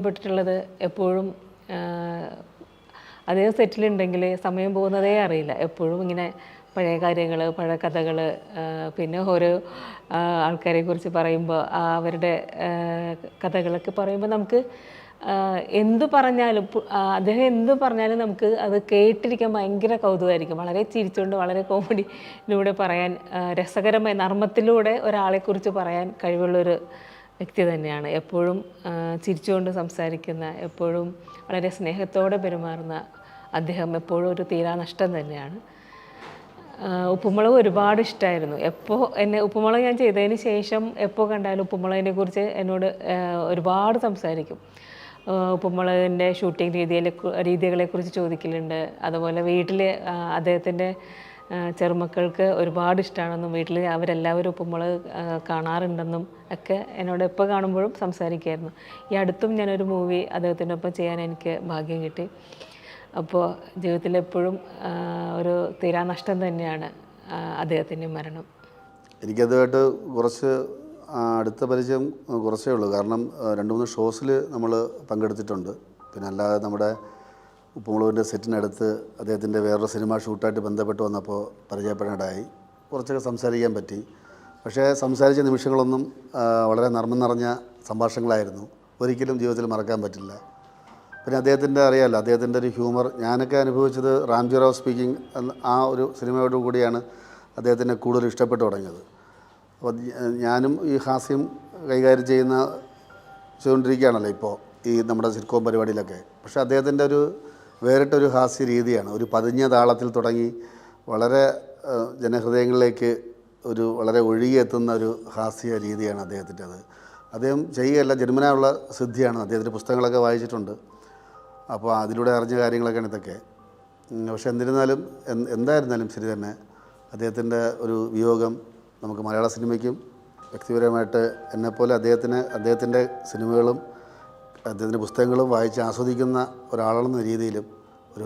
നഷ്ടപ്പെട്ടിട്ടുള്ളത് എപ്പോഴും അദ്ദേഹം സെറ്റിലുണ്ടെങ്കിൽ സമയം പോകുന്നതേ അറിയില്ല. എപ്പോഴും ഇങ്ങനെ പഴയ കാര്യങ്ങൾ, പഴയ കഥകൾ, പിന്നെ ഓരോ ആൾക്കാരെക്കുറിച്ച് പറയുമ്പോൾ അവരുടെ കഥകളൊക്കെ പറയുമ്പോൾ നമുക്ക് എന്തു പറഞ്ഞാലും അദ്ദേഹം എന്തു പറഞ്ഞാലും നമുക്ക് അത് കേട്ടിരിക്കാൻ ഭയങ്കര കൗതുകമായിരിക്കും. വളരെ ചിരിച്ചുകൊണ്ട്, വളരെ കോമഡിയിലൂടെ പറയാൻ, രസകരമായ നർമ്മത്തിലൂടെ ഒരാളെക്കുറിച്ച് പറയാൻ കഴിവുള്ളൊരു വ്യക്തി തന്നെയാണ്. എപ്പോഴും ചിരിച്ചുകൊണ്ട് സംസാരിക്കുന്ന, എപ്പോഴും വളരെ സ്നേഹത്തോടെ പെരുമാറുന്ന അദ്ദേഹം എപ്പോഴും ഒരു തീരാനഷ്ടം തന്നെയാണ്. ഉപ്പുമുളക് ഒരുപാട് ഇഷ്ടമായിരുന്നു. എപ്പോൾ ഉപ്പുമുളക് ഞാൻ ചെയ്തതിന് ശേഷം എപ്പോൾ കണ്ടാലും ഉപ്പുമുളകിനെ കുറിച്ച് എന്നോട് ഒരുപാട് സംസാരിക്കും. ഉപ്പുമുളകിൻ്റെ ഷൂട്ടിംഗ് രീതികളെക്കുറിച്ച് ചോദിക്കലുണ്ട്. അതുപോലെ വീട്ടിൽ അദ്ദേഹത്തിൻ്റെ ചെറുമക്കൾക്ക് ഒരുപാട് ഇഷ്ടമാണെന്നും വീട്ടിൽ അവരെല്ലാവരും ഉപ്പുമുളക് കാണാറുണ്ടെന്നും ഒക്കെ എന്നോട് എപ്പോൾ കാണുമ്പോഴും സംസാരിക്കുമായിരുന്നു. ഈ അടുത്തും ഞാനൊരു മൂവി അദ്ദേഹത്തിൻ്റെ ഒപ്പം ചെയ്യാൻ എനിക്ക് ഭാഗ്യം കിട്ടി. അപ്പോൾ ജീവിതത്തിലെപ്പോഴും ഒരു തീരാനഷ്ടം തന്നെയാണ് അദ്ദേഹത്തിൻ്റെ മരണം. എനിക്കതുമായിട്ട് കുറച്ച് അടുത്ത പരിചയം കുറച്ചേ ഉള്ളൂ. കാരണം 2-3 ഷോസിൽ നമ്മൾ പങ്കെടുത്തിട്ടുണ്ട്. പിന്നെ അല്ലാതെ നമ്മുടെ ഉപ്പുമുളകിൻ്റെ സെറ്റിനടുത്ത് അദ്ദേഹത്തിൻ്റെ വേറൊരു സിനിമ ഷൂട്ടായിട്ട് ബന്ധപ്പെട്ട് വന്നപ്പോൾ പരിചയപ്പെടാനായി കുറച്ചൊക്കെ സംസാരിക്കാൻ പറ്റി. പക്ഷേ സംസാരിച്ച നിമിഷങ്ങളൊന്നും വളരെ നർമ്മം നിറഞ്ഞ സംഭാഷണങ്ങളായിരുന്നു. ഒരിക്കലും ജീവിതത്തിൽ മറക്കാൻ പറ്റില്ല. പിന്നെ അദ്ദേഹത്തിൻ്റെ അറിയാമല്ലോ, അദ്ദേഹത്തിൻ്റെ ഒരു ഹ്യൂമർ ഞാനൊക്കെ അനുഭവിച്ചത് റാംജി റാവ് സ്പീക്കിംഗ് ആ ഒരു സിനിമയോട് കൂടിയാണ് അദ്ദേഹത്തിനെ കൂടുതൽ ഇഷ്ടപ്പെട്ടു തുടങ്ങിയത്. അപ്പോൾ ഞാനും ഈ ഹാസ്യം കൈകാര്യം ചെയ്തുകൊണ്ടിരിക്കുകയാണല്ലോ ഇപ്പോൾ ഈ നമ്മുടെ സിറ്റ്കോം പരിപാടിയിലൊക്കെ. പക്ഷേ അദ്ദേഹത്തിൻ്റെ ഒരു വേറിട്ടൊരു ഹാസ്യ രീതിയാണ്. ഒരു പതിഞ്ഞ താളത്തിൽ തുടങ്ങി വളരെ ജനഹൃദയങ്ങളിലേക്ക് വളരെ ഒഴുകിയെത്തുന്ന ഒരു ഹാസ്യ രീതിയാണ് അദ്ദേഹത്തിൻ്റെത്. അദ്ദേഹം ചെയ്യുകയല്ല, ജന്മനായുള്ള സിദ്ധിയാണ്. അദ്ദേഹത്തിൻ്റെ പുസ്തകങ്ങളൊക്കെ വായിച്ചിട്ടുണ്ട്. അപ്പോൾ അതിലൂടെ അറിഞ്ഞ കാര്യങ്ങളൊക്കെയാണ് ഇതൊക്കെ. പക്ഷെ എന്നിരുന്നാലും എന്തായിരുന്നാലും ശരി തന്നെ അദ്ദേഹത്തിൻ്റെ ഒരു വിയോഗം നമുക്ക് മലയാള സിനിമയ്ക്കും വ്യക്തിപരമായിട്ട് എന്നെപ്പോലെ അദ്ദേഹത്തിൻ്റെ സിനിമകളും അദ്ദേഹത്തിൻ്റെ പുസ്തകങ്ങളും വായിച്ച് ആസ്വദിക്കുന്ന ഒരാളെന്ന രീതിയിലും ഒരു